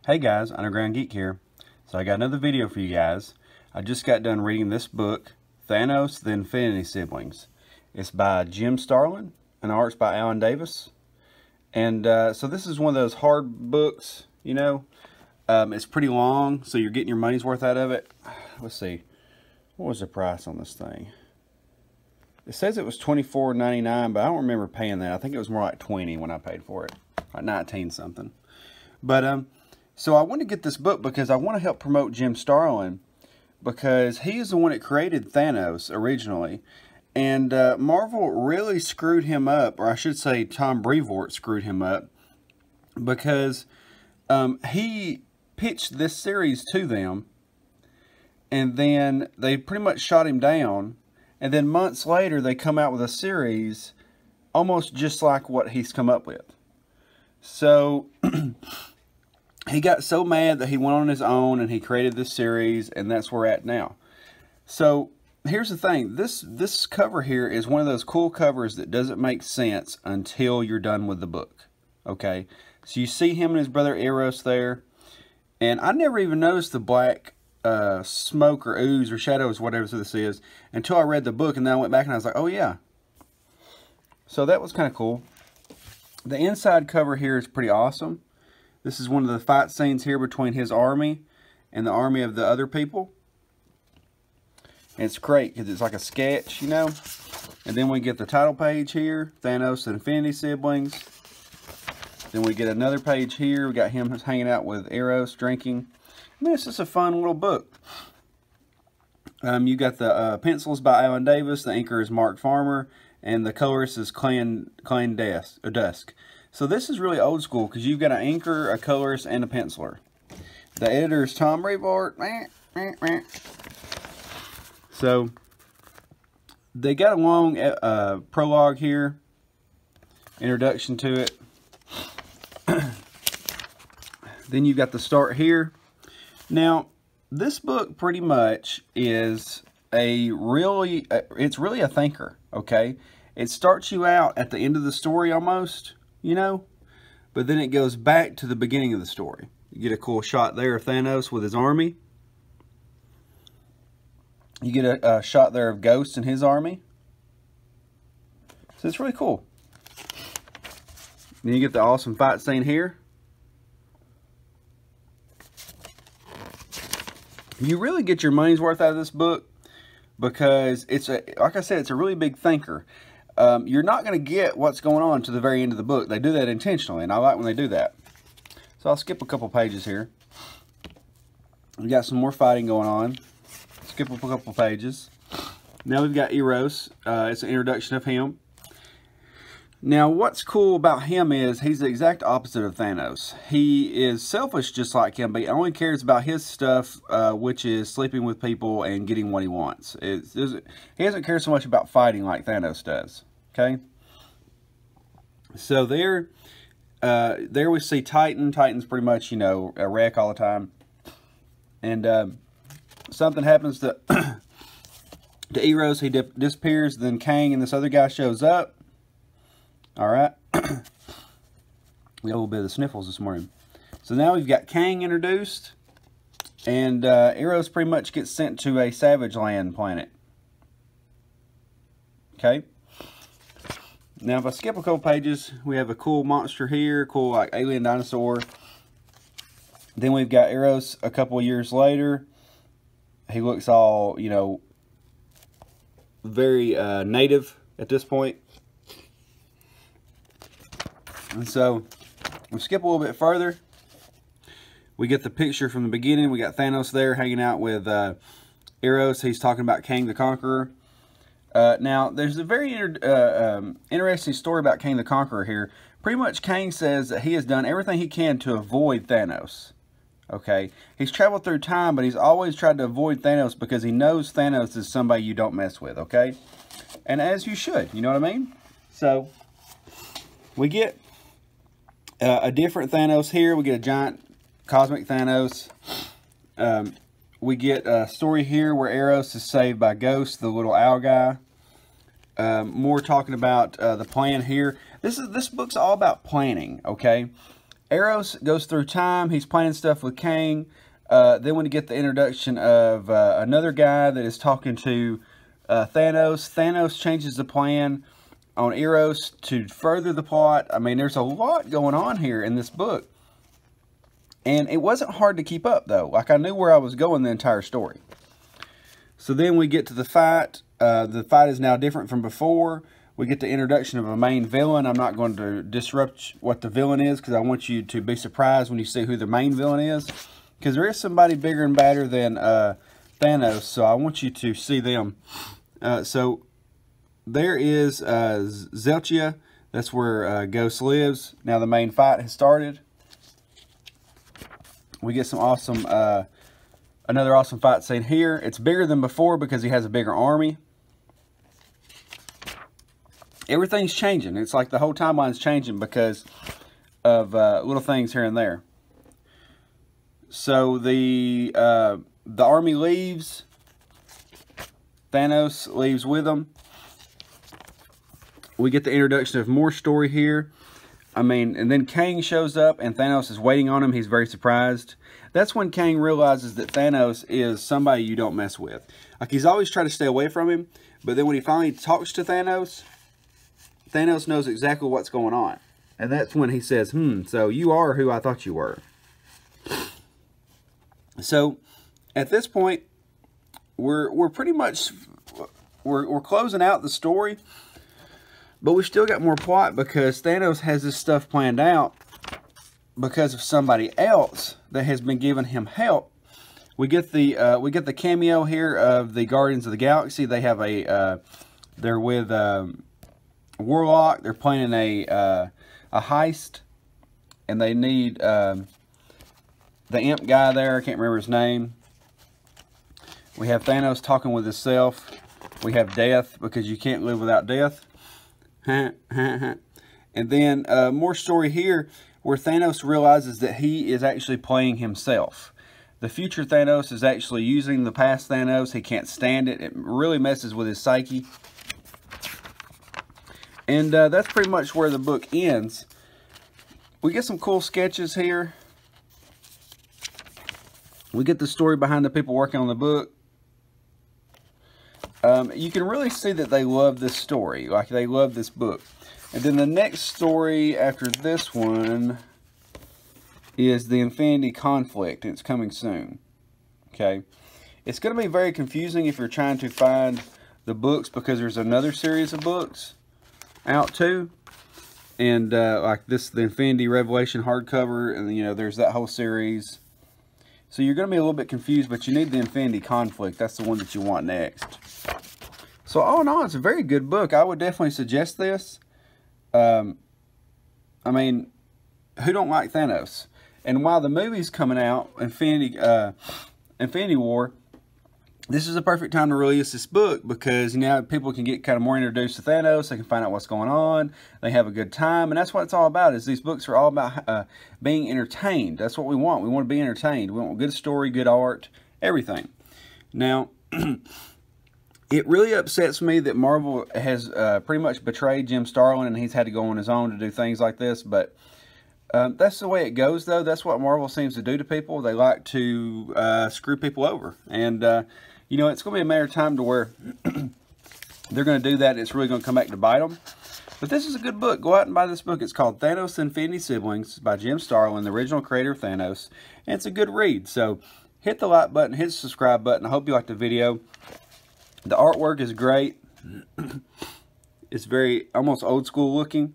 Hey guys, Underground Geek here. So I got another video for you guys. I just got done reading this book, Thanos, the Infinity Siblings. It's by Jim Starlin, and the art's by Alan Davis. And so this is one of those hard books, you know. It's pretty long, so you're getting your money's worth out of it. Let's see. What was the price on this thing? It says it was $24.99, but I don't remember paying that. I think it was more like $20 when I paid for it. Like 19 something. But so I want to get this book because I want to help promote Jim Starlin, because he is the one that created Thanos originally. And Marvel really screwed him up, or I should say Tom Brevoort screwed him up, because he pitched this series to them, and then they pretty much shot him down, and then months later they come out with a series almost just like what he's come up with. So he got so mad that he went on his own and he created this series, and that's where we're at now. So here's the thing. This cover here is one of those cool covers that doesn't make sense until you're done with the book. Okay? So you see him and his brother Eros there. And I never even noticed the black smoke or ooze or shadows, whatever this is, until I read the book, and then I went back and I was like, oh yeah. So that was kind of cool. The inside cover here is pretty awesome. This is one of the fight scenes here between his army and the army of the other people. And it's great because it's like a sketch, you know. And then we get the title page here, Thanos and Infinity Siblings. Then we get another page here. We got him hanging out with Eros, drinking. I mean, it's just a fun little book. You got the pencils by Alan Davis. The inker is Mark Farmer. And the colorist is Clan Dusk. So this is really old school because you've got an inker, a colorist, and a penciler. The editor is Tom Brevoort. So they got a long prologue here. Introduction to it. Then you've got the start here. Now, this book pretty much is it's really a thinker, okay? It starts you out at the end of the story almost, you know, but then it goes back to the beginning of the story. You get a cool shot there of Thanos with his army. You get a shot there of Ghost and his army. So it's really cool. Then you get the awesome fight scene here. You really get your money's worth out of this book because like I said, it's a really big thinker. You're not going to get what's going on to the very end of the book. They do that intentionally, and I like when they do that. So I'll skip a couple pages here. We got some more fighting going on. Skip up a couple pages. Now we've got Eros. It's an introduction of him. Now, what's cool about him is he's the exact opposite of Thanos. He is selfish just like him, but he only cares about his stuff, which is sleeping with people and getting what he wants. He doesn't care so much about fighting like Thanos does. Okay? So there we see Titan. Titan's pretty much, you know, a wreck all the time. And something happens to Eros. He disappears. Then Kang and this other guy shows up. Alright, we got a little bit of the sniffles this morning. So now we've got Kang introduced, and Eros pretty much gets sent to a Savage Land planet. Okay. Now if I skip a couple pages, we have a cool monster here, cool like alien dinosaur. Then we've got Eros a couple of years later. He looks all, you know, very native at this point. And so, we skip a little bit further. We get the picture from the beginning. We got Thanos there hanging out with Eros. He's talking about Kang the Conqueror. Now, there's a very interesting story about Kang the Conqueror here. Pretty much, Kang says that he has done everything he can to avoid Thanos. Okay? He's traveled through time, but he's always tried to avoid Thanos because he knows Thanos is somebody you don't mess with. Okay? And as you should. You know what I mean? So, we get a different Thanos here. We get a giant cosmic Thanos. We get a story here where Eros is saved by Ghost, the little owl guy. More talking about the plan here. This book's all about planning, okay? Eros goes through time. He's planning stuff with Kang. Then when you get the introduction of another guy that is talking to Thanos, Thanos changes the plan on Eros to further the plot. I mean, there's a lot going on here in this book. And it wasn't hard to keep up, though. Like, I knew where I was going the entire story. So then we get to the fight. The fight is now different from before. We get the introduction of a main villain. I'm not going to disrupt what the villain is because I want you to be surprised when you see who the main villain is. Because there is somebody bigger and badder than Thanos, so I want you to see them. So there is Zelchia. That's where Ghost lives. Now the main fight has started. We get some awesome, another awesome fight scene here. It's bigger than before because he has a bigger army. Everything's changing. It's like the whole timeline's changing because of little things here and there. So the army leaves. Thanos leaves with them. We get the introduction of more story here. I mean, and then Kang shows up and Thanos is waiting on him. He's very surprised. That's when Kang realizes that Thanos is somebody you don't mess with. Like, he's always trying to stay away from him. But then when he finally talks to Thanos, Thanos knows exactly what's going on. And that's when he says, so you are who I thought you were. So, at this point, we're pretty much, we're closing out the story. But we still got more plot because Thanos has this stuff planned out because of somebody else that has been giving him help. We get the cameo here of the Guardians of the Galaxy. They have they're with Warlock. They're planning a heist, and they need the imp guy there. I can't remember his name. We have Thanos talking with himself. We have death because you can't live without death. And then more story here where Thanos realizes that he is actually playing himself. The future Thanos is actually using the past Thanos. He can't stand it. It really messes with his psyche. And that's pretty much where the book ends. We get some cool sketches here. We get the story behind the people working on the book. You can really see that they love this story. Like, they love this book. And then the next story after this one is the Infinity Conflict. It's coming soon. Okay. It's going to be very confusing if you're trying to find the books because there's another series of books out too. And like this, the Infinity Revelation hardcover. And, you know, there's that whole series. So you're going to be a little bit confused, but you need the Infinity Conflict. That's the one that you want next. So all in all, it's a very good book. I would definitely suggest this. I mean, who don't like Thanos? And while the movie's coming out, Infinity War, this is a perfect time to release this book because now people can get kind of more introduced to Thanos. They can find out what's going on. They have a good time. And that's what it's all about, is these books are all about being entertained. That's what we want. We want to be entertained. We want good story, good art, everything. Now, it really upsets me that Marvel has pretty much betrayed Jim Starlin and he's had to go on his own to do things like this. But that's the way it goes, though. That's what Marvel seems to do to people. They like to screw people over. And, you know, it's going to be a matter of time to where they're going to do that. It's really going to come back to bite them. But this is a good book. Go out and buy this book. It's called Thanos Infinity Siblings by Jim Starlin, the original creator of Thanos. And it's a good read. So hit the like button, hit the subscribe button. I hope you liked the video. The artwork is great. It's very almost old school looking.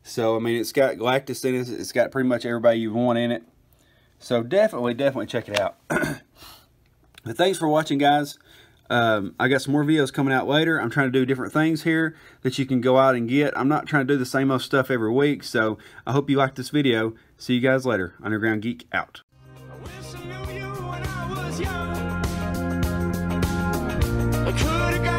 So, I mean, it's got Galactus in it. It's got pretty much everybody you want in it. So, definitely check it out. But thanks for watching, guys. I got some more videos coming out later. I'm trying to do different things here that you can go out and get. I'm not trying to do the same old stuff every week. So, I hope you liked this video. See you guys later. Underground Geek out. I wish I knew you when I was young. I could have got